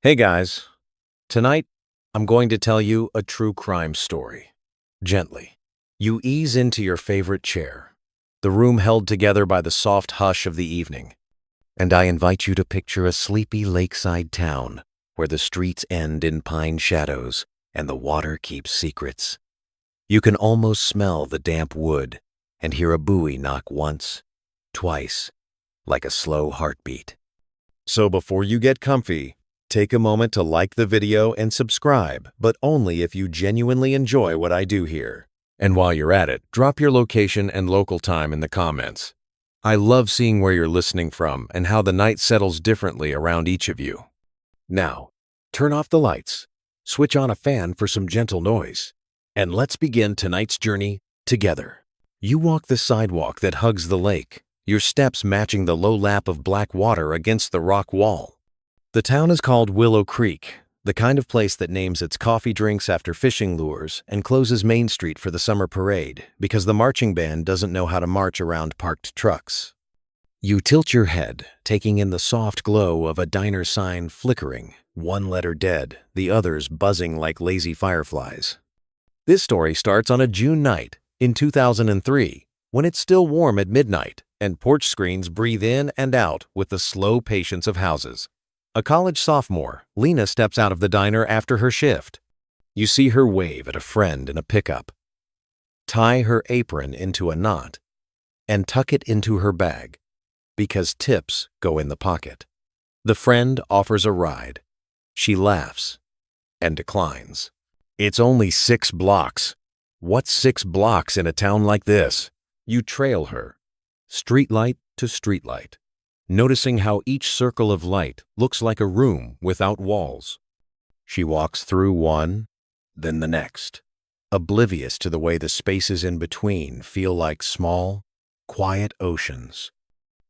Hey guys, tonight I'm going to tell you a true crime story. Gently. You ease into your favorite chair, the room held together by the soft hush of the evening, and I invite you to picture a sleepy lakeside town where the streets end in pine shadows and the water keeps secrets. You can almost smell the damp wood and hear a buoy knock once, twice, like a slow heartbeat. So before you get comfy, take a moment to like the video and subscribe, but only if you genuinely enjoy what I do here. And while you're at it, drop your location and local time in the comments. I love seeing where you're listening from and how the night settles differently around each of you. Now, turn off the lights, switch on a fan for some gentle noise, and let's begin tonight's journey together. You walk the sidewalk that hugs the lake, your steps matching the low lap of black water against the rock wall. The town is called Willow Creek, the kind of place that names its coffee drinks after fishing lures and closes Main Street for the summer parade because the marching band doesn't know how to march around parked trucks. You tilt your head, taking in the soft glow of a diner sign flickering, one letter dead, the others buzzing like lazy fireflies. This story starts on a June night in 2003, when it's still warm at midnight and porch screens breathe in and out with the slow patience of houses. A college sophomore, Lena steps out of the diner after her shift. You see her wave at a friend in a pickup, tie her apron into a knot, and tuck it into her bag, because tips go in the pocket. The friend offers a ride. She laughs and declines. It's only 6 blocks. What's 6 blocks in a town like this? You trail her, streetlight to streetlight, noticing how each circle of light looks like a room without walls. She walks through one, then the next, oblivious to the way the spaces in between feel like small, quiet oceans.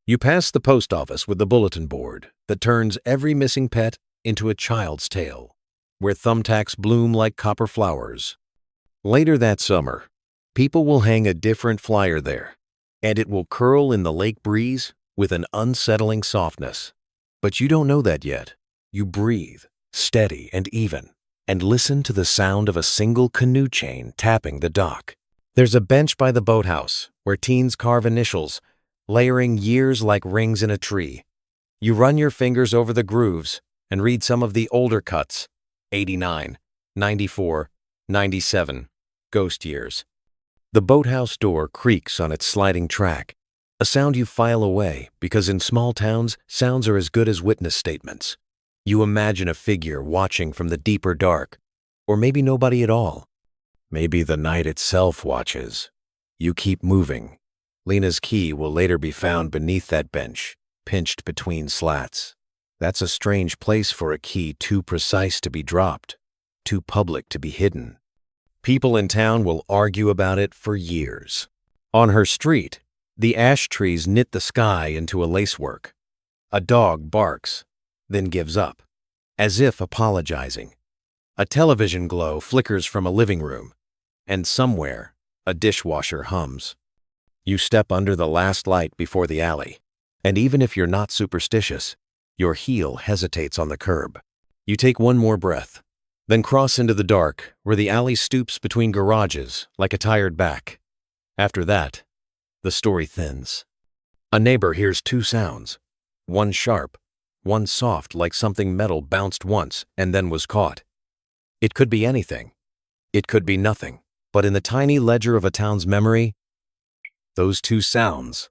You pass the post office with the bulletin board that turns every missing pet into a child's tale, where thumbtacks bloom like copper flowers. Later that summer, people will hang a different flyer there, and it will curl in the lake breeze with an unsettling softness. But you don't know that yet. You breathe, steady and even, and listen to the sound of a single canoe chain tapping the dock. There's a bench by the boathouse where teens carve initials, layering years like rings in a tree. You run your fingers over the grooves and read some of the older cuts, 89, 94, 97, ghost years. The boathouse door creaks on its sliding track, a sound you file away because in small towns, sounds are as good as witness statements. You imagine a figure watching from the deeper dark, or maybe nobody at all. Maybe the night itself watches. You keep moving. Lena's key will later be found beneath that bench, pinched between slats. That's a strange place for a key too precise to be dropped, too public to be hidden. People in town will argue about it for years. On her street, the ash trees knit the sky into a lacework. A dog barks, then gives up, as if apologizing. A television glow flickers from a living room, and somewhere, a dishwasher hums. You step under the last light before the alley, and even if you're not superstitious, your heel hesitates on the curb. You take one more breath, then cross into the dark where the alley stoops between garages like a tired back. After that, the story thins. A neighbor hears 2 sounds, one sharp, one soft like something metal bounced once and then was caught. It could be anything. It could be nothing. But in the tiny ledger of a town's memory, those 2 sounds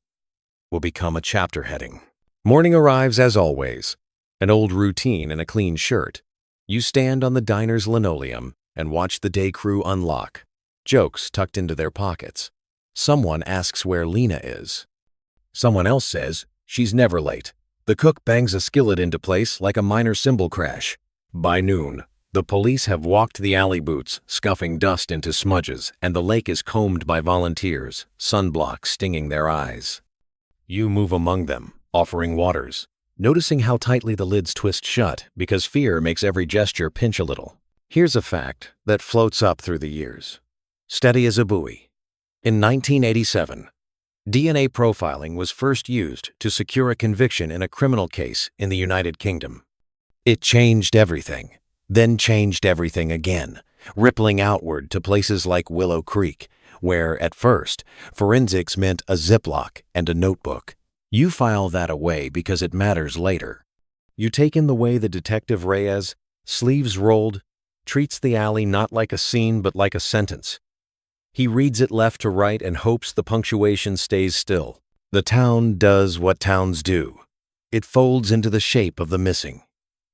will become a chapter heading. Morning arrives as always, an old routine and a clean shirt. You stand on the diner's linoleum and watch the day crew unlock, jokes tucked into their pockets. Someone asks where Lena is. Someone else says she's never late. The cook bangs a skillet into place like a minor cymbal crash. By noon, the police have walked the alley boots, scuffing dust into smudges, and the lake is combed by volunteers, sunblock stinging their eyes. You move among them, offering waters, noticing how tightly the lids twist shut because fear makes every gesture pinch a little. Here's a fact that floats up through the years, steady as a buoy. In 1987, DNA profiling was first used to secure a conviction in a criminal case in the United Kingdom. It changed everything, then changed everything again, rippling outward to places like Willow Creek, where, at first, forensics meant a Ziploc and a notebook. You file that away because it matters later. You take in the way the Detective Reyes, sleeves rolled, treats the alley not like a scene but like a sentence. He reads it left to right and hopes the punctuation stays still. The town does what towns do. It folds into the shape of the missing.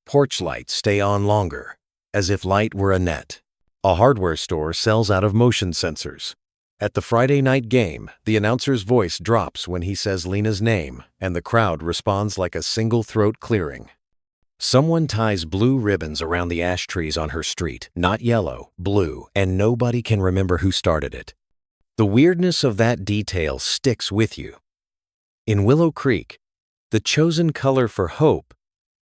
Porch lights stay on longer, as if light were a net. A hardware store sells out of motion sensors. At the Friday night game, the announcer's voice drops when he says Lena's name, and the crowd responds like a single throat clearing. Someone ties blue ribbons around the ash trees on her street, not yellow, blue, and nobody can remember who started it. The weirdness of that detail sticks with you. In Willow Creek, the chosen color for hope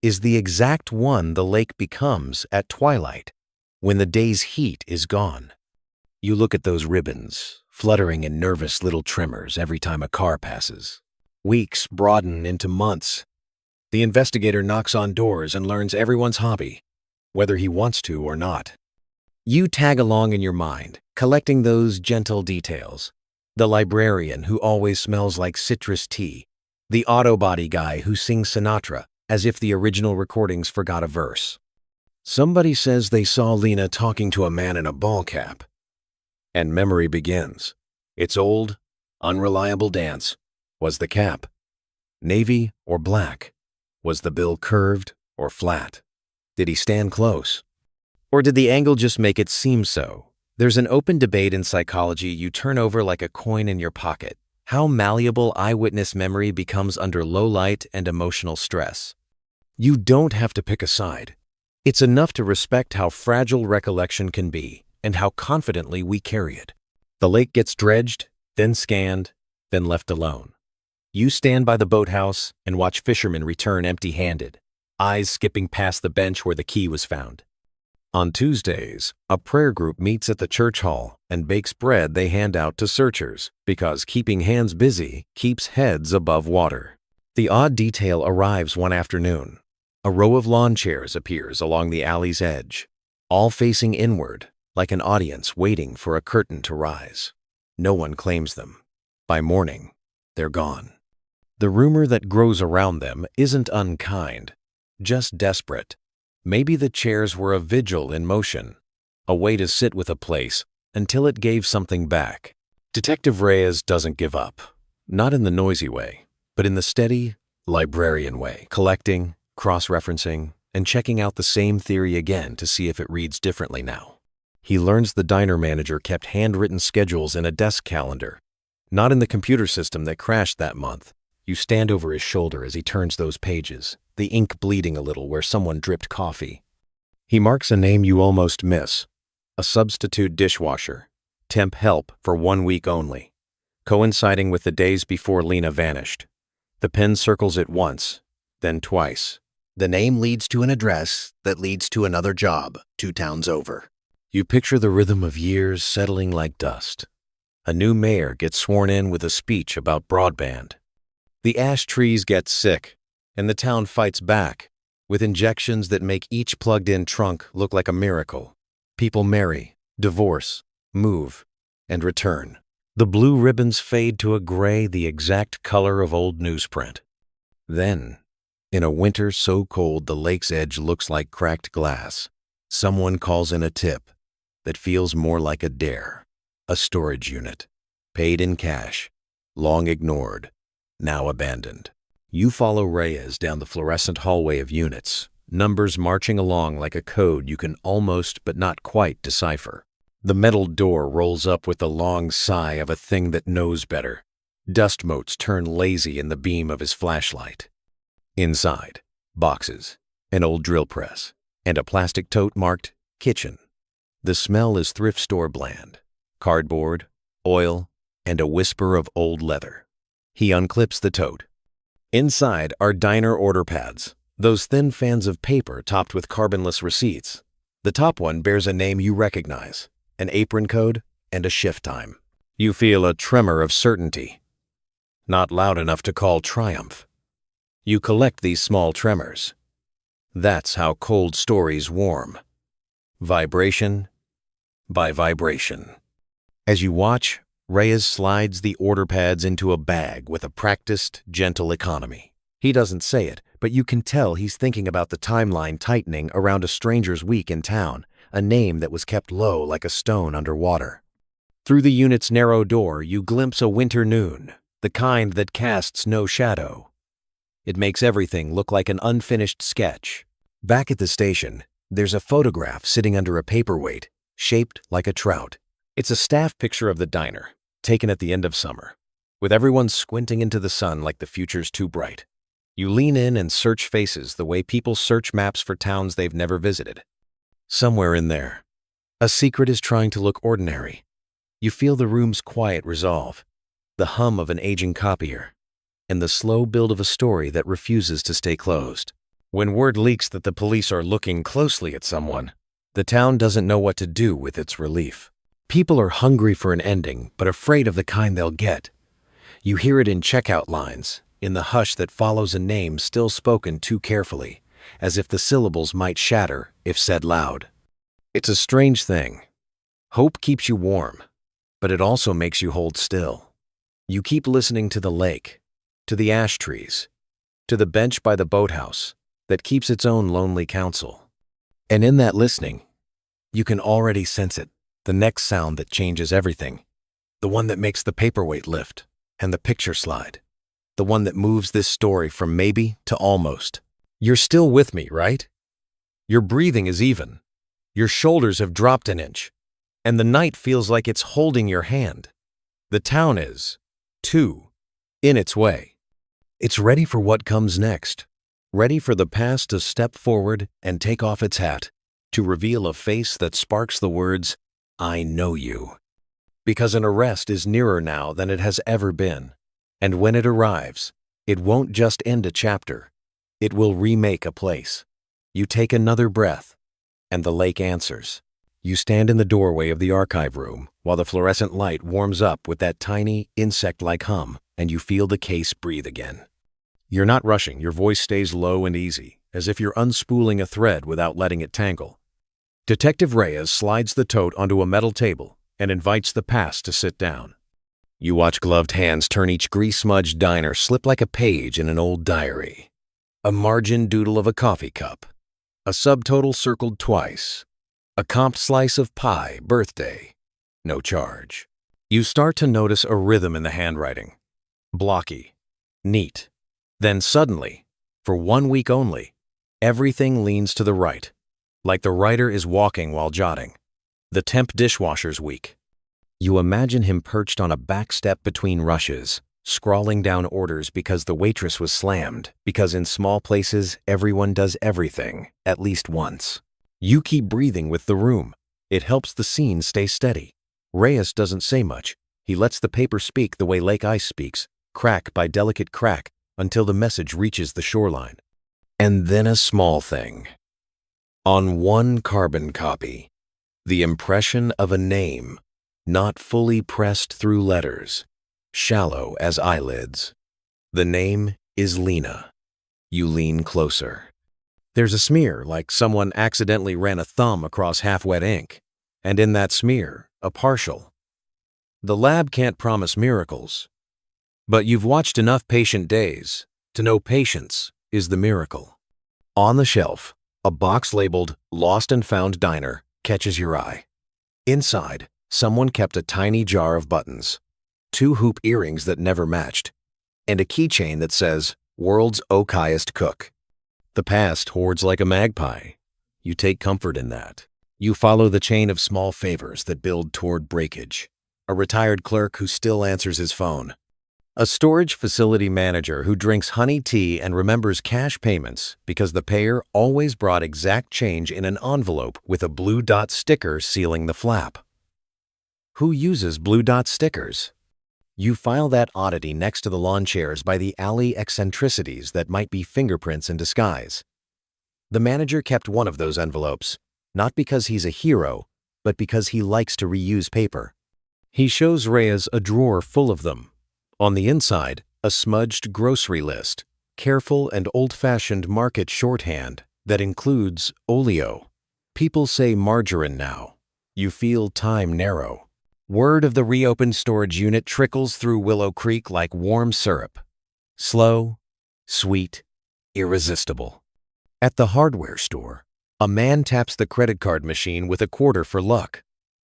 is the exact one the lake becomes at twilight, when the day's heat is gone. You look at those ribbons, fluttering in nervous little tremors every time a car passes. Weeks broaden into months. The investigator knocks on doors and learns everyone's hobby, whether he wants to or not. You tag along in your mind, collecting those gentle details. The librarian who always smells like citrus tea. The auto body guy who sings Sinatra as if the original recordings forgot a verse. Somebody says they saw Lena talking to a man in a ball cap. And memory begins. Its old, unreliable dance. Was the cap navy or black? Was the bill curved or flat? Did he stand close? Or did the angle just make it seem so? There's an open debate in psychology you turn over like a coin in your pocket. How malleable eyewitness memory becomes under low light and emotional stress. You don't have to pick a side. It's enough to respect how fragile recollection can be and how confidently we carry it. The lake gets dredged, then scanned, then left alone. You stand by the boathouse and watch fishermen return empty-handed, eyes skipping past the bench where the key was found. On Tuesdays, a prayer group meets at the church hall and bakes bread they hand out to searchers because keeping hands busy keeps heads above water. The odd detail arrives one afternoon. A row of lawn chairs appears along the alley's edge, all facing inward, like an audience waiting for a curtain to rise. No one claims them. By morning, they're gone. The rumor that grows around them isn't unkind, just desperate. Maybe the chairs were a vigil in motion, a way to sit with a place until it gave something back. Detective Reyes doesn't give up, not in the noisy way, but in the steady, librarian way, collecting, cross-referencing, and checking out the same theory again to see if it reads differently now. He learns the diner manager kept handwritten schedules in a desk calendar, not in the computer system that crashed that month. You stand over his shoulder as he turns those pages, the ink bleeding a little where someone dripped coffee. He marks a name you almost miss, a substitute dishwasher, temp help for 1 week only, coinciding with the days before Lena vanished. The pen circles it once, then twice. The name leads to an address that leads to another job 2 towns over. You picture the rhythm of years settling like dust. A new mayor gets sworn in with a speech about broadband. The ash trees get sick, and the town fights back with injections that make each plugged-in trunk look like a miracle. People marry, divorce, move, and return. The blue ribbons fade to a gray, the exact color of old newsprint. Then, in a winter so cold the lake's edge looks like cracked glass, someone calls in a tip that feels more like a dare. A storage unit, paid in cash, long ignored, now abandoned. You follow Reyes down the fluorescent hallway of units, numbers marching along like a code you can almost but not quite decipher. The metal door rolls up with the long sigh of a thing that knows better. Dust motes turn lazy in the beam of his flashlight. Inside, boxes, an old drill press, and a plastic tote marked kitchen. The smell is thrift store bland. Cardboard, oil, and a whisper of old leather. He unclips the tote. Inside are diner order pads, those thin fans of paper topped with carbonless receipts. The top one bears a name you recognize, an apron code, and a shift time. You feel a tremor of certainty, not loud enough to call triumph. You collect these small tremors. That's how cold stories warm. Vibration by vibration. As you watch, Reyes slides the order pads into a bag with a practiced, gentle economy. He doesn't say it, but you can tell he's thinking about the timeline tightening around a stranger's week in town, a name that was kept low like a stone underwater. Through the unit's narrow door, you glimpse a winter noon, the kind that casts no shadow. It makes everything look like an unfinished sketch. Back at the station, there's a photograph sitting under a paperweight, shaped like a trout. It's a staff picture of the diner, taken at the end of summer, with everyone squinting into the sun like the future's too bright. You lean in and search faces the way people search maps for towns they've never visited. Somewhere in there, a secret is trying to look ordinary. You feel the room's quiet resolve, the hum of an aging copier, and the slow build of a story that refuses to stay closed. When word leaks that the police are looking closely at someone, the town doesn't know what to do with its relief. People are hungry for an ending, but afraid of the kind they'll get. You hear it in checkout lines, in the hush that follows a name still spoken too carefully, as if the syllables might shatter if said loud. It's a strange thing. Hope keeps you warm, but it also makes you hold still. You keep listening to the lake, to the ash trees, to the bench by the boathouse that keeps its own lonely counsel. And in that listening, you can already sense it, the next sound that changes everything, the one that makes the paperweight lift and the picture slide, the one that moves this story from maybe to almost. You're still with me, right? Your breathing is even. Your shoulders have dropped an inch, and the night feels like it's holding your hand. The town is, too, in its way. It's ready for what comes next, ready for the past to step forward and take off its hat, to reveal a face that sparks the words, "I know you." Because an arrest is nearer now than it has ever been, and when it arrives, it won't just end a chapter, it will remake a place. You take another breath, and the lake answers. You stand in the doorway of the archive room while the fluorescent light warms up with that tiny, insect-like hum, and you feel the case breathe again. You're not rushing, your voice stays low and easy, as if you're unspooling a thread without letting it tangle. Detective Reyes slides the tote onto a metal table and invites the past to sit down. You watch gloved hands turn each grease-smudged diner slip like a page in an old diary. A margin doodle of a coffee cup, a subtotal circled twice, a comped slice of pie, birthday, no charge. You start to notice a rhythm in the handwriting. Blocky, neat. Then suddenly, for 1 week only, everything leans to the right, like the writer is walking while jotting. The temp dishwasher's week. You imagine him perched on a back step between rushes, scrawling down orders because the waitress was slammed, because in small places, everyone does everything, at least once. You keep breathing with the room. It helps the scene stay steady. Reyes doesn't say much. He lets the paper speak the way lake ice speaks, crack by delicate crack, until the message reaches the shoreline. And then a small thing. On one carbon copy, the impression of a name, not fully pressed through letters, shallow as eyelids. The name is Lena. You lean closer. There's a smear, like someone accidentally ran a thumb across half-wet ink, and in that smear, a partial. The lab can't promise miracles, but you've watched enough patient days to know patience is the miracle. On the shelf, a box labeled Lost and Found Diner catches your eye. Inside, someone kept a tiny jar of buttons, 2 hoop earrings that never matched, and a keychain that says, World's Okiest Cook. The past hoards like a magpie. You take comfort in that. You follow the chain of small favors that build toward breakage. A retired clerk who still answers his phone. A storage facility manager who drinks honey tea and remembers cash payments because the payer always brought exact change in an envelope with a blue dot sticker sealing the flap. Who uses blue dot stickers? You file that oddity next to the lawn chairs by the alley eccentricities that might be fingerprints in disguise. The manager kept one of those envelopes, not because he's a hero, but because he likes to reuse paper. He shows Reyes a drawer full of them. On the inside, a smudged grocery list, careful and old-fashioned market shorthand, That includes oleo. People say margarine now. You feel time narrow. Word of the reopened storage unit trickles through Willow Creek like warm syrup. Slow, sweet, irresistible. At the hardware store, a man taps the credit card machine with a quarter for luck.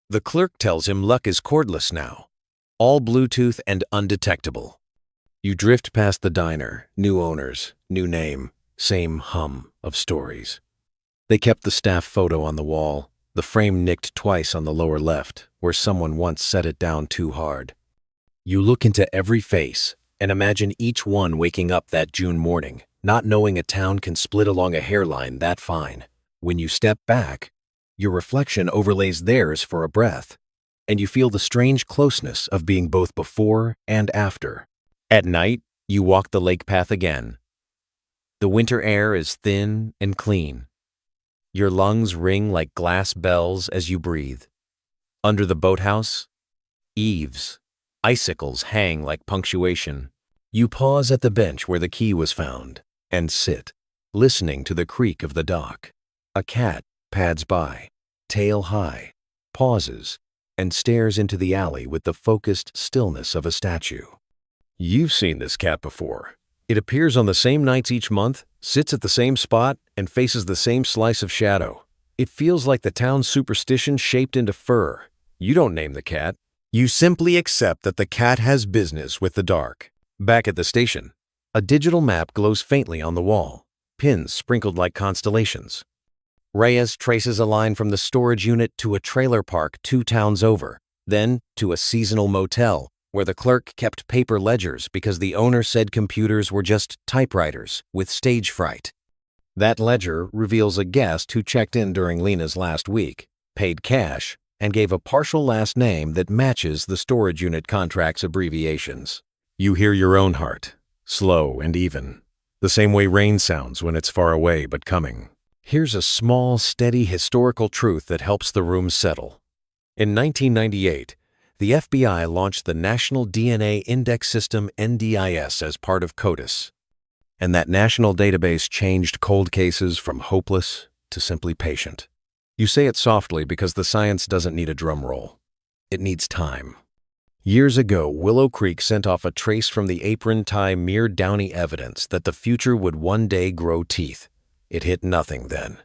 The clerk tells him luck is cordless now, all Bluetooth and undetectable. You drift past the diner, new owners, new name, same hum of stories. They kept the staff photo on the wall, the frame nicked twice on the lower left, where someone once set it down too hard. You look into every face and imagine each one waking up that June morning, not knowing a town can split along a hairline that fine. When you step back, your reflection overlays theirs for a breath, and you feel the strange closeness of being both before and after. At night, you walk the lake path again. The winter air is thin and clean. Your lungs ring like glass bells as you breathe. Under the boathouse, eaves, icicles hang like punctuation. You pause at the bench where the key was found and sit, listening to the creak of the dock. A cat pads by, tail high, pauses, and stares into the alley with the focused stillness of a statue. You've seen this cat before. It appears on the same nights each month, sits at the same spot, and faces the same slice of shadow. It feels like the town's superstition shaped into fur. You don't name the cat. You simply accept that the cat has business with the dark. Back at the station, a digital map glows faintly on the wall, pins sprinkled like constellations. Reyes traces a line from the storage unit to a trailer park 2 towns over, then to a seasonal motel where the clerk kept paper ledgers because the owner said computers were just typewriters with stage fright. That ledger reveals a guest who checked in during Lena's last week, paid cash, and gave a partial last name that matches the storage unit contract's abbreviations. You hear your own heart, slow and even, the same way rain sounds when it's far away but coming. Here's a small, steady historical truth that helps the room settle. In 1998, the FBI launched the National DNA Index System NDIS as part of CODIS, and that national database changed cold cases from hopeless to simply patient. You say it softly because the science doesn't need a drum roll. It needs time. Years ago, Willow Creek sent off a trace from the apron tie mere downy evidence that the future would one day grow teeth. It hit nothing then.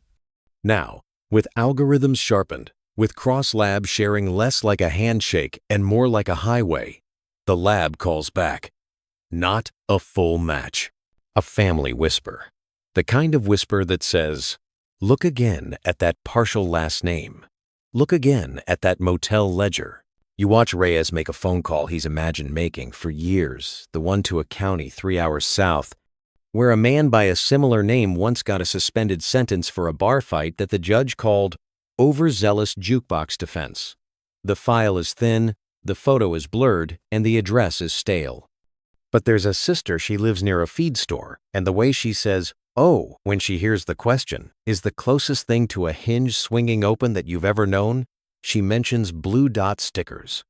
Now, with algorithms sharpened, with cross-lab sharing less like a handshake and more like a highway, the lab calls back. Not a full match. A family whisper. The kind of whisper that says, look again at that partial last name. Look again at that motel ledger. You watch Reyes make a phone call he's imagined making for years, the one to a county 3 hours south, where a man by a similar name once got a suspended sentence for a bar fight that the judge called overzealous jukebox defense. The file is thin, the photo is blurred, and the address is stale. But there's a sister she lives near a feed store, and the way she says, oh, when she hears the question, is the closest thing to a hinge swinging open that you've ever known. She mentions blue dot stickers.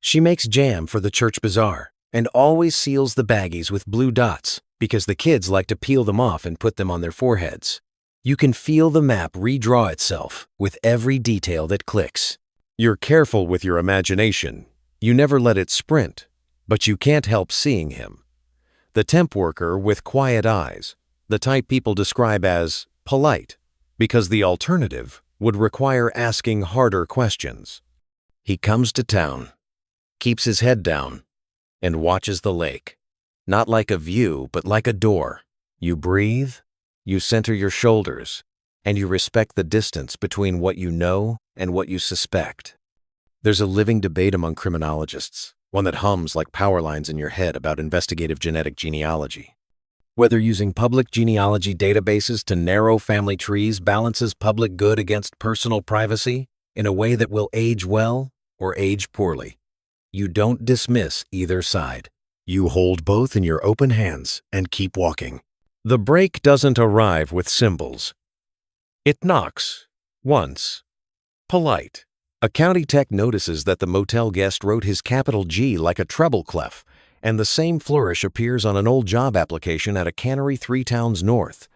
She makes jam for the church bazaar and always seals the baggies with blue dots because the kids like to peel them off and put them on their foreheads. You can feel the map redraw itself with every detail that clicks. You're careful with your imagination. You never let it sprint, but you can't help seeing him. The temp worker with quiet eyes, the type people describe as polite, because the alternative would require asking harder questions. He comes to town, keeps his head down, and watches the lake. Not like a view, but like a door. You breathe, you center your shoulders, and you respect the distance between what you know and what you suspect. There's a living debate among criminologists, one that hums like power lines in your head about investigative genetic genealogy. Whether using public genealogy databases to narrow family trees balances public good against personal privacy in a way that will age well or age poorly. You don't dismiss either side. You hold both in your open hands and keep walking. The break doesn't arrive with symbols. It knocks. Once. Polite. A county tech notices that the motel guest wrote his capital G like a treble clef, and the same flourish appears on an old job application at a cannery 3 towns north.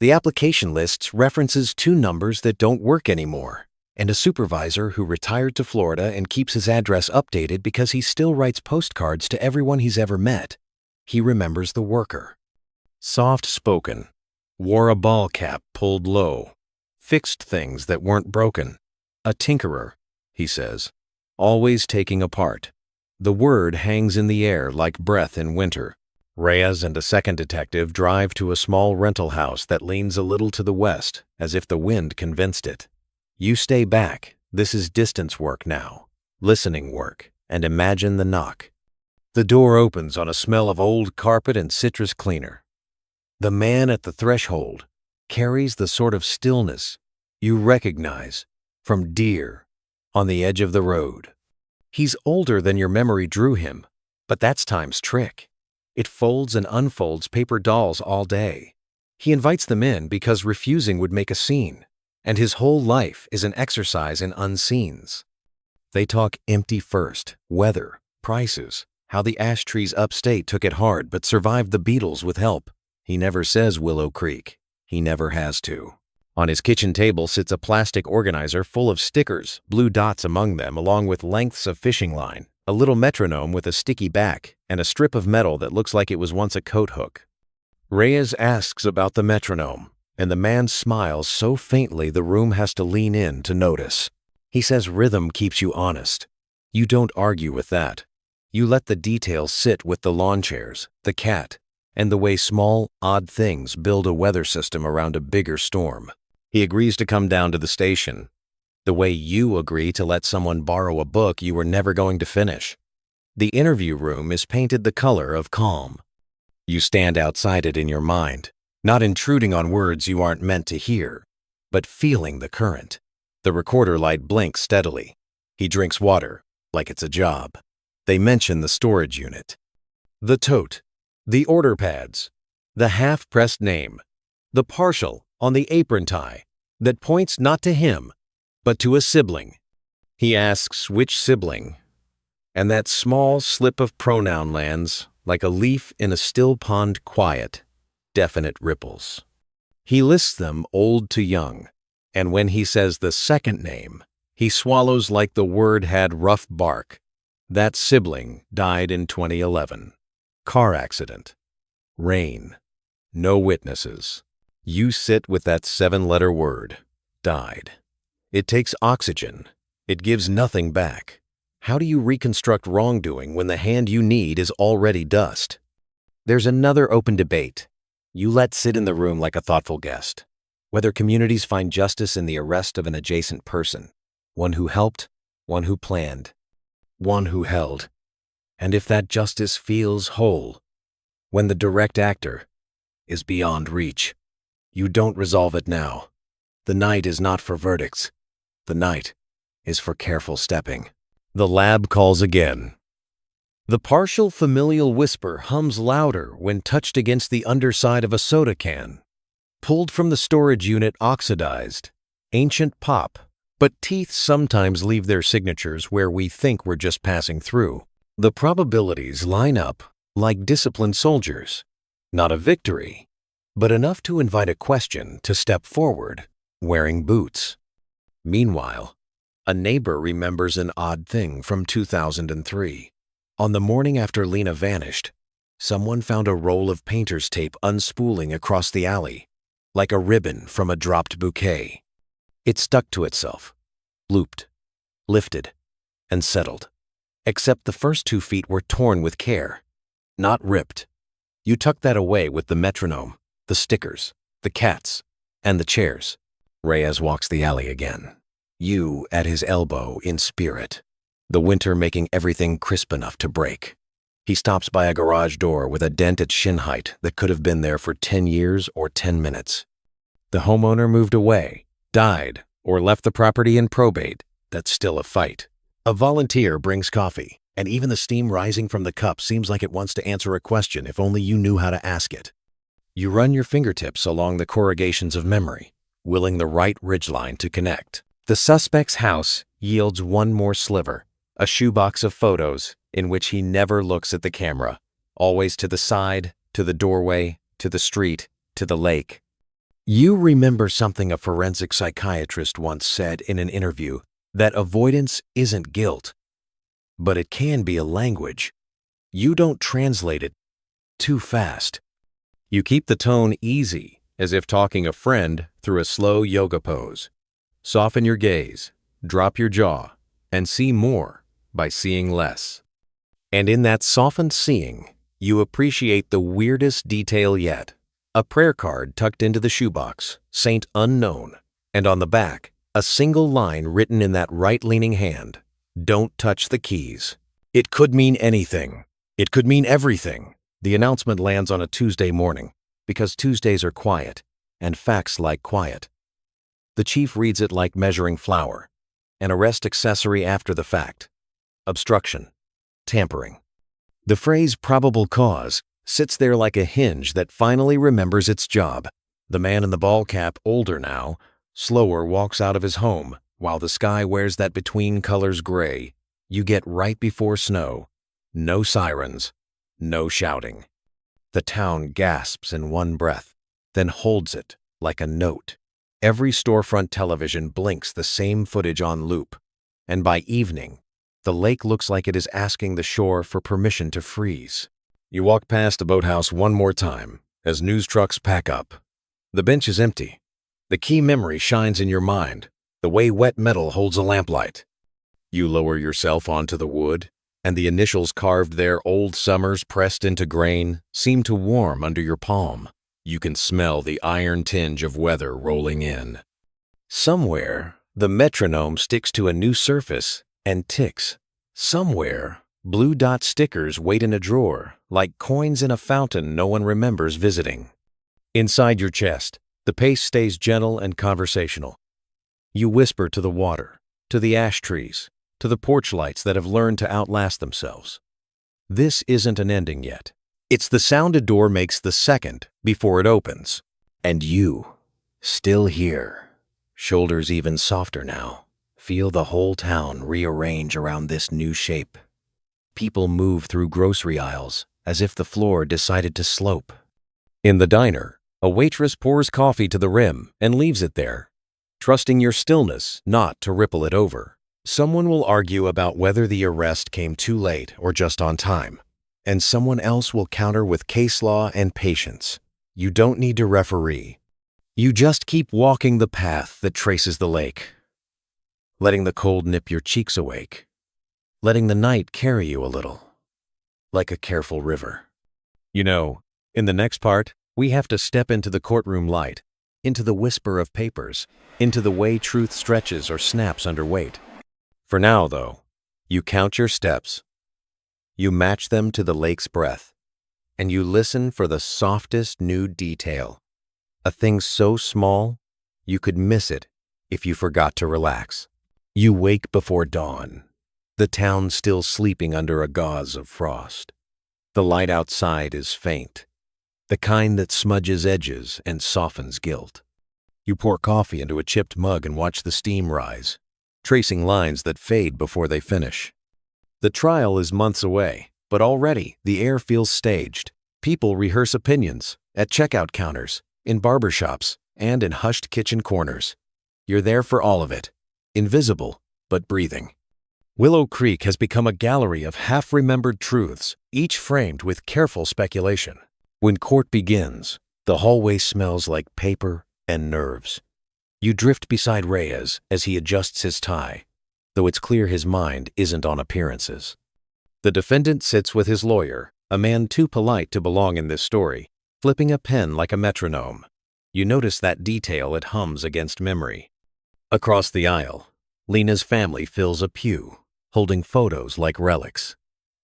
The application lists references two numbers that don't work anymore, and a supervisor who retired to Florida and keeps his address updated because he still writes postcards to everyone he's ever met. He remembers the worker. Soft-spoken, wore a ball cap pulled low, fixed things that weren't broken. A tinkerer, he says, always taking apart. The word hangs in the air like breath in winter. Reyes and a second detective drive to a small rental house that leans a little to the west, as if the wind convinced it. You stay back. This is distance work now. Listening work. And imagine the knock. The door opens on a smell of old carpet and citrus cleaner. The man at the threshold carries the sort of stillness you recognize from deer on the edge of the road. He's older than your memory drew him, but that's time's trick. It folds and unfolds paper dolls all day. He invites them in because refusing would make a scene, and his whole life is an exercise in unseens. They talk empty first, weather, prices, how the ash trees upstate took it hard but survived the Beatles with help. He never says Willow Creek. He never has to. On his kitchen table sits a plastic organizer full of stickers, blue dots among them, along with lengths of fishing line, a little metronome with a sticky back, and a strip of metal that looks like it was once a coat hook. Reyes asks about the metronome, and the man smiles so faintly the room has to lean in to notice. He says rhythm keeps you honest. You don't argue with that. You let the details sit with the lawn chairs, the cat, and the way small, odd things build a weather system around a bigger storm. He agrees to come down to the station, the way you agree to let someone borrow a book you were never going to finish. The interview room is painted the color of calm. You stand outside it in your mind, not intruding on words you aren't meant to hear, but feeling the current. The recorder light blinks steadily. He drinks water, like it's a job. They mention the storage unit. The tote. The order pads. The half-pressed name. The partial on the apron tie that points not to him, but to a sibling. He asks which sibling, and that small slip of pronoun lands like a leaf in a still pond quiet, definite ripples. He lists them old to young, and when he says the second name, he swallows like the word had rough bark. That sibling died in 2011. Car accident. Rain. No witnesses. You sit with that 7-letter word, died. It takes oxygen. It gives nothing back. How do you reconstruct wrongdoing when the hand you need is already dust? There's another open debate. You let sit in the room like a thoughtful guest. Whether communities find justice in the arrest of an adjacent person, one who helped, one who planned, one who held, and if that justice feels whole, when the direct actor is beyond reach. You don't resolve it now. The night is not for verdicts. The night is for careful stepping. The lab calls again. The partial familial whisper hums louder when touched against the underside of a soda can. Pulled from the storage unit oxidized. Ancient pop, but teeth sometimes leave their signatures where we think we're just passing through. The probabilities line up like disciplined soldiers. Not a victory, but enough to invite a question to step forward, wearing boots. Meanwhile, a neighbor remembers an odd thing from 2003. On the morning after Lena vanished, someone found a roll of painter's tape unspooling across the alley, like a ribbon from a dropped bouquet. It stuck to itself, looped, lifted, and settled. Except the first 2 feet were torn with care, not ripped. You tucked that away with the metronome, the stickers, the cats, and the chairs. Reyes walks the alley again. You at his elbow in spirit, the winter making everything crisp enough to break. He stops by a garage door with a dent at shin height that could have been there for 10 years or 10 minutes. The homeowner moved away, died, or left the property in probate. That's still a fight. A volunteer brings coffee, and even the steam rising from the cup seems like it wants to answer a question if only you knew how to ask it. You run your fingertips along the corrugations of memory, willing the right ridgeline to connect. The suspect's house yields one more sliver, a shoebox of photos in which he never looks at the camera, always to the side, to the doorway, to the street, to the lake. You remember something a forensic psychiatrist once said in an interview, that avoidance isn't guilt, but it can be a language. You don't translate it too fast. You keep the tone easy, as if talking a friend through a slow yoga pose. Soften your gaze, drop your jaw, and see more by seeing less. And in that softened seeing, you appreciate the weirdest detail yet. A prayer card tucked into the shoebox, Saint Unknown, and on the back, a single line written in that right-leaning hand, "Don't touch the keys." It could mean anything. It could mean everything. The announcement lands on a Tuesday morning, because Tuesdays are quiet, and facts like quiet. The chief reads it like measuring flour, an arrest accessory after the fact. Obstruction. Tampering. The phrase "probable cause" sits there like a hinge that finally remembers its job. The man in the ball cap, older now, slower walks out of his home, while the sky wears that between colors gray. You get right before snow. No sirens. No shouting. The town gasps in one breath, then holds it like a note. Every storefront television blinks the same footage on loop, and by evening, the lake looks like it is asking the shore for permission to freeze. You walk past the boathouse one more time as news trucks pack up. The bench is empty. The key memory shines in your mind, the way wet metal holds a lamplight. You lower yourself onto the wood, and the initials carved there, "Old Summers" pressed into grain, seem to warm under your palm. You can smell the iron tinge of weather rolling in. Somewhere, the metronome sticks to a new surface and ticks. Somewhere, blue dot stickers wait in a drawer, like coins in a fountain no one remembers visiting. Inside your chest, the pace stays gentle and conversational. You whisper to the water, to the ash trees, to the porch lights that have learned to outlast themselves. This isn't an ending yet. It's the sound a door makes the second before it opens. And you, still here, shoulders even softer now, feel the whole town rearrange around this new shape. People move through grocery aisles as if the floor decided to slope. In the diner, a waitress pours coffee to the rim and leaves it there, trusting your stillness not to ripple it over. Someone will argue about whether the arrest came too late or just on time, and someone else will counter with case law and patience. You don't need to referee. You just keep walking the path that traces the lake, letting the cold nip your cheeks awake, letting the night carry you a little, like a careful river. You know, in the next part, we have to step into the courtroom light, into the whisper of papers, into the way truth stretches or snaps under weight. For now, though, you count your steps, you match them to the lake's breath, and you listen for the softest new detail, a thing so small you could miss it if you forgot to relax. You wake before dawn, the town still sleeping under a gauze of frost. The light outside is faint, the kind that smudges edges and softens guilt. You pour coffee into a chipped mug and watch the steam rise, tracing lines that fade before they finish. The trial is months away, but already the air feels staged. People rehearse opinions at checkout counters, in barbershops, and in hushed kitchen corners. You're there for all of it, invisible but breathing. Willow Creek has become a gallery of half-remembered truths, each framed with careful speculation. When court begins, the hallway smells like paper and nerves. You drift beside Reyes as he adjusts his tie, though it's clear his mind isn't on appearances. The defendant sits with his lawyer, a man too polite to belong in this story, flipping a pen like a metronome. You notice that detail it hums against memory. Across the aisle, Lena's family fills a pew, holding photos like relics.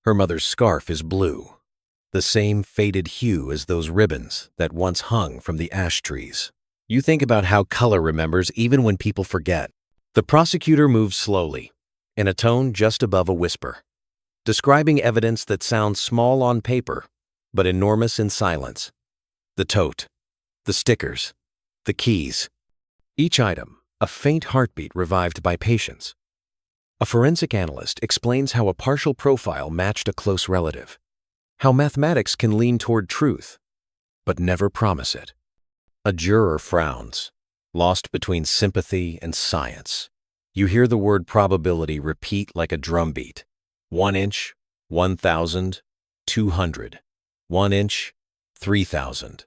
Her mother's scarf is blue, the same faded hue as those ribbons that once hung from the ash trees. You think about how color remembers even when people forget. The prosecutor moves slowly, in a tone just above a whisper, describing evidence that sounds small on paper, but enormous in silence. The tote, the stickers, the keys. Each item, a faint heartbeat revived by patience. A forensic analyst explains how a partial profile matched a close relative, how mathematics can lean toward truth, but never promise it. A juror frowns, lost between sympathy and science. You hear the word probability repeat like a drumbeat. 1 inch, 1,000, 200. 1 inch, 3,000.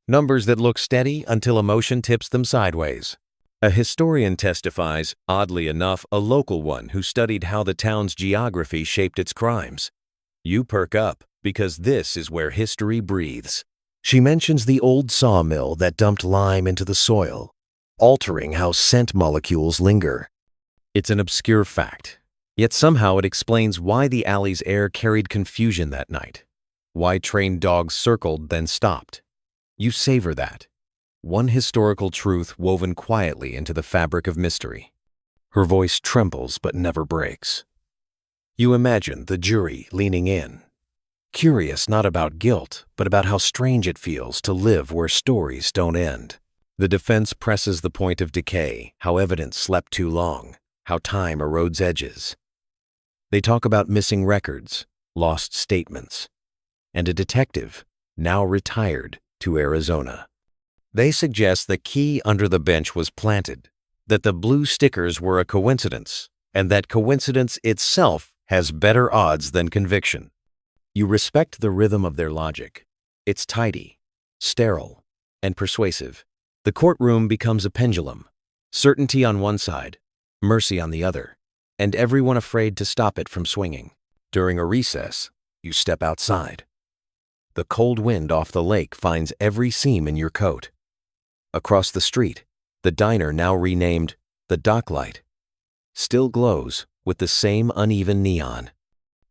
Numbers that look steady until emotion tips them sideways. A historian testifies, oddly enough, a local one who studied how the town's geography shaped its crimes. You perk up, because this is where history breathes. She mentions the old sawmill that dumped lime into the soil, altering how scent molecules linger. It's an obscure fact, yet somehow it explains why the alley's air carried confusion that night, why trained dogs circled then stopped. You savor that. One historical truth woven quietly into the fabric of mystery. Her voice trembles but never breaks. You imagine the jury leaning in, curious not about guilt, but about how strange it feels to live where stories don't end. The defense presses the point of decay, how evidence slept too long, how time erodes edges. They talk about missing records, lost statements, and a detective, now retired, to Arizona. They suggest the key under the bench was planted, that the blue stickers were a coincidence, and that coincidence itself has better odds than conviction. You respect the rhythm of their logic. It's tidy, sterile, and persuasive. The courtroom becomes a pendulum, certainty on one side, mercy on the other, and everyone afraid to stop it from swinging. During a recess, you step outside. The cold wind off the lake finds every seam in your coat. Across the street, the diner, now renamed the Docklight, still glows with the same uneven neon.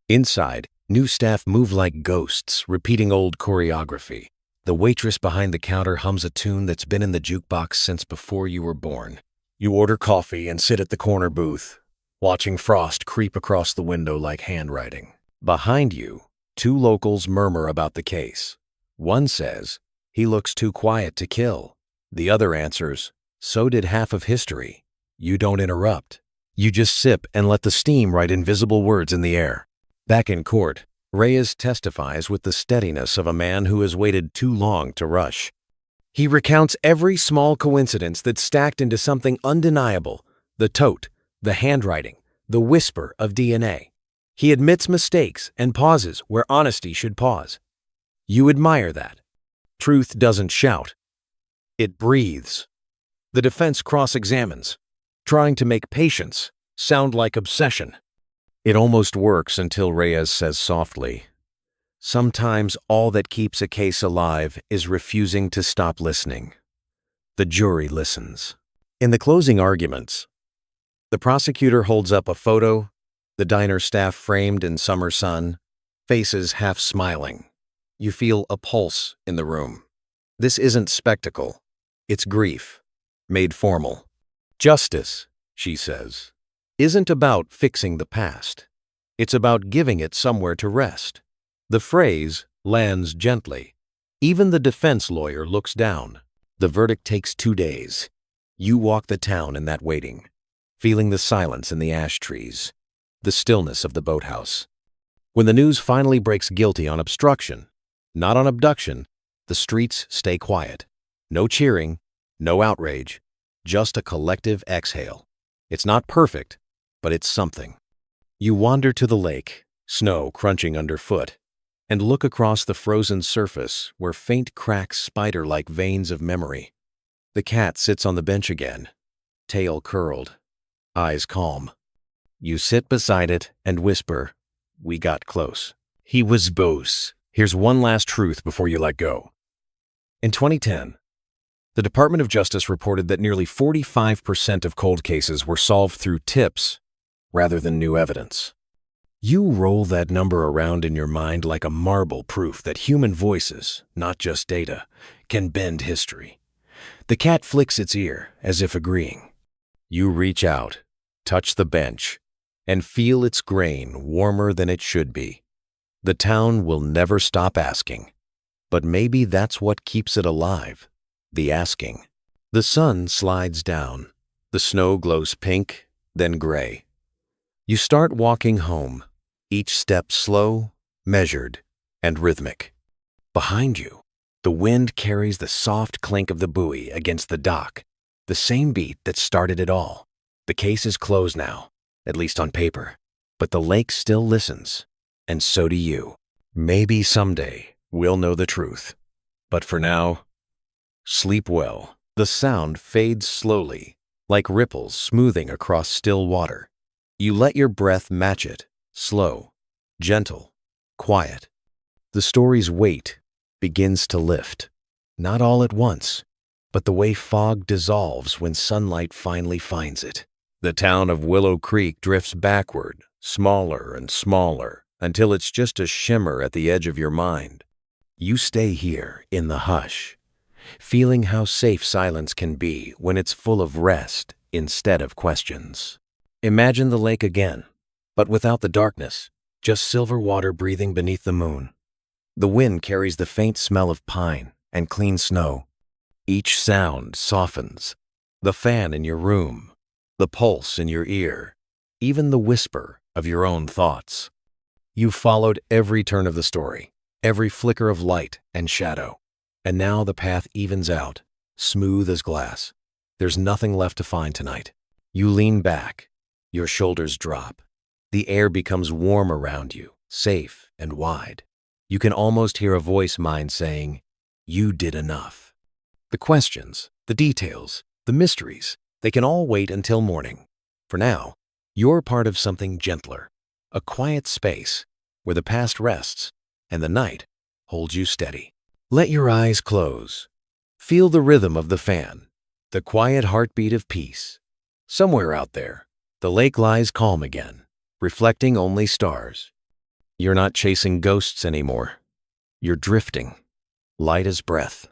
Inside, new staff move like ghosts, repeating old choreography. The waitress behind the counter hums a tune that's been in the jukebox since before you were born. You order coffee and sit at the corner booth, watching frost creep across the window like handwriting. Behind you, 2 locals murmur about the case. One says, "He looks too quiet to kill." The other answers, "So did half of history." You don't interrupt. You just sip and let the steam write invisible words in the air. Back in court, Reyes testifies with the steadiness of a man who has waited too long to rush. He recounts every small coincidence that stacked into something undeniable: the tote, the handwriting, the whisper of DNA. He admits mistakes and pauses where honesty should pause. You admire that. Truth doesn't shout. It breathes. The defense cross-examines, trying to make patience sound like obsession. It almost works until Reyes says softly, "Sometimes all that keeps a case alive is refusing to stop listening." The jury listens. In the closing arguments, the prosecutor holds up a photo, the diner staff framed in summer sun, faces half smiling. You feel a pulse in the room. This isn't spectacle. It's grief, made formal. Justice, she says, isn't about fixing the past. It's about giving it somewhere to rest. The phrase lands gently. Even the defense lawyer looks down. The verdict takes 2 days. You walk the town in that waiting, feeling the silence in the ash trees, the stillness of the boathouse. When the news finally breaks guilty on obstruction, not on abduction, the streets stay quiet. No cheering, no outrage, just a collective exhale. It's not perfect, but it's something. You wander to the lake, snow crunching underfoot, and look across the frozen surface where faint cracks spider like veins of memory. The cat sits on the bench again, tail curled, eyes calm. You sit beside it and whisper, "We got close." He was Bose. Here's one last truth before you let go. In 2010, the Department of Justice reported that nearly 45% of cold cases were solved through tips rather than new evidence. You roll that number around in your mind like a marble, proof that human voices, not just data, can bend history. The cat flicks its ear as if agreeing. You reach out, touch the bench, and feel its grain warmer than it should be. The town will never stop asking, but maybe that's what keeps it alive, the asking. The sun slides down. The snow glows pink, then gray. You start walking home, each step slow, measured, and rhythmic. Behind you, The wind carries the soft clink of the buoy against the dock, the same beat that started it all. The case is closed now, at least on paper, but the lake still listens, and so do you. Maybe someday we'll know the truth, but for now, sleep well. The sound fades slowly, like ripples smoothing across still water. You let your breath match it, slow, gentle, quiet. The story's weight begins to lift, not all at once, but the way fog dissolves when sunlight finally finds it. The town of Willow Creek drifts backward, smaller and smaller, until it's just a shimmer at the edge of your mind. You stay here in the hush, feeling how safe silence can be when it's full of rest instead of questions. Imagine the lake again, but without the darkness, just silver water breathing beneath the moon. The wind carries the faint smell of pine and clean snow. Each sound softens. The fan in your room, the pulse in your ear, even the whisper of your own thoughts. You followed every turn of the story, every flicker of light and shadow, and now the path evens out, smooth as glass. There's nothing left to find tonight. You lean back, your shoulders drop. The air becomes warm around you, safe and wide. You can almost hear a voice mind saying, "You did enough." The questions, the details, the mysteries, they can all wait until morning. For now, you're part of something gentler, a quiet space where the past rests and the night holds you steady. Let your eyes close. Feel the rhythm of the fan, the quiet heartbeat of peace. Somewhere out there, the lake lies calm again, reflecting only stars. You're not chasing ghosts anymore. You're drifting, light as breath.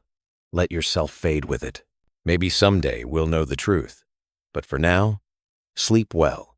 Let yourself fade with it. Maybe someday we'll know the truth. But for now, sleep well.